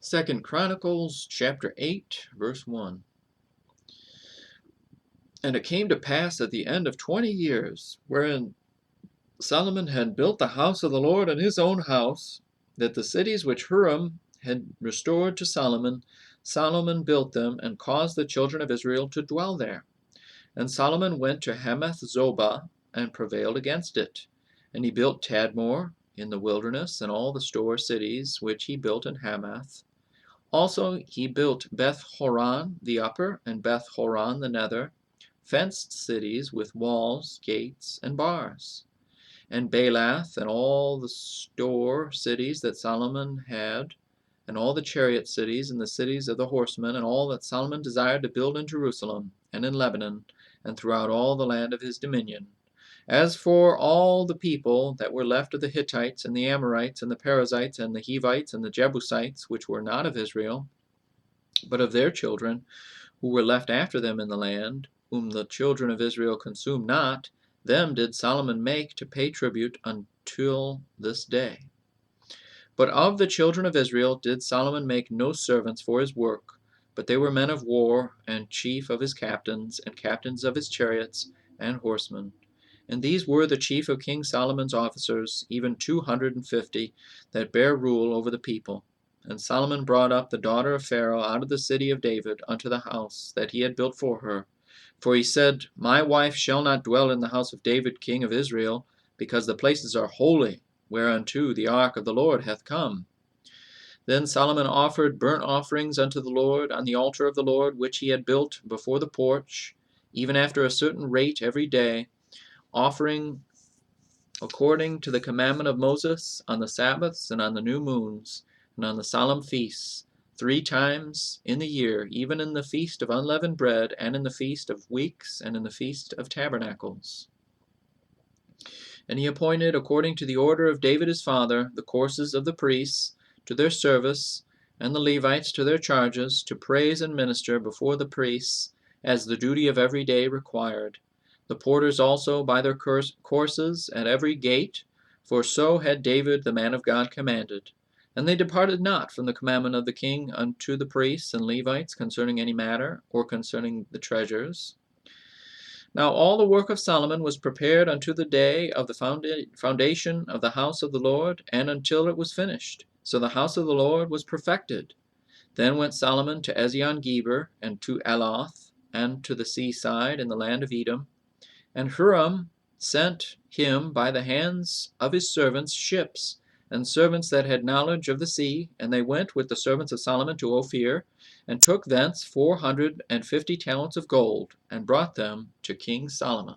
2 Chronicles chapter 8, verse 1. And it came to pass at the end of 20 years, wherein Solomon had built the house of the Lord and his own house, that the cities which Huram had restored to Solomon, Solomon built them and caused the children of Israel to dwell there. And Solomon went to Hamath Zobah and prevailed against it. And he built Tadmor in the wilderness and all the store cities which he built in Hamath. Also he built Beth-horon the upper and Beth-horon the nether, fenced cities with walls, gates, and bars. And Baalath and all the store cities that Solomon had, and all the chariot cities and the cities of the horsemen, and all that Solomon desired to build in Jerusalem and in Lebanon, and throughout all the land of his dominion. As for all the people that were left of the Hittites, and the Amorites, and the Perizzites, and the Hivites, and the Jebusites, which were not of Israel, but of their children, who were left after them in the land, whom the children of Israel consumed not, them did Solomon make to pay tribute until this day. But of the children of Israel did Solomon make no servants for his work, but they were men of war, and chief of his captains, and captains of his chariots, and horsemen. And these were the chief of King Solomon's officers, even 250, that bare rule over the people. And Solomon brought up the daughter of Pharaoh out of the city of David unto the house that he had built for her. For he said, My wife shall not dwell in the house of David king of Israel, because the places are holy, whereunto the ark of the Lord hath come. Then Solomon offered burnt offerings unto the Lord on the altar of the Lord, which he had built before the porch, even after a certain rate every day, offering according to the commandment of Moses on the Sabbaths and on the new moons and on the solemn feasts, 3 times in the year, even in the feast of unleavened bread, and in the feast of weeks, and in the feast of tabernacles. And he appointed, according to the order of David his father, the courses of the priests to their service, and the Levites to their charges, to praise and minister before the priests, as the duty of every day required. The porters also by their courses at every gate, for so had David the man of God commanded. And they departed not from the commandment of the king unto the priests and Levites concerning any matter, or concerning the treasures. Now all the work of Solomon was prepared unto the day of the foundation of the house of the Lord, and until it was finished. So the house of the Lord was perfected. Then went Solomon to Ezion-Geber, and to Aloth, and to the seaside in the land of Edom. And Huram sent him by the hands of his servants ships, and servants that had knowledge of the sea, and they went with the servants of Solomon to Ophir, and took thence 450 talents of gold, and brought them to King Solomon.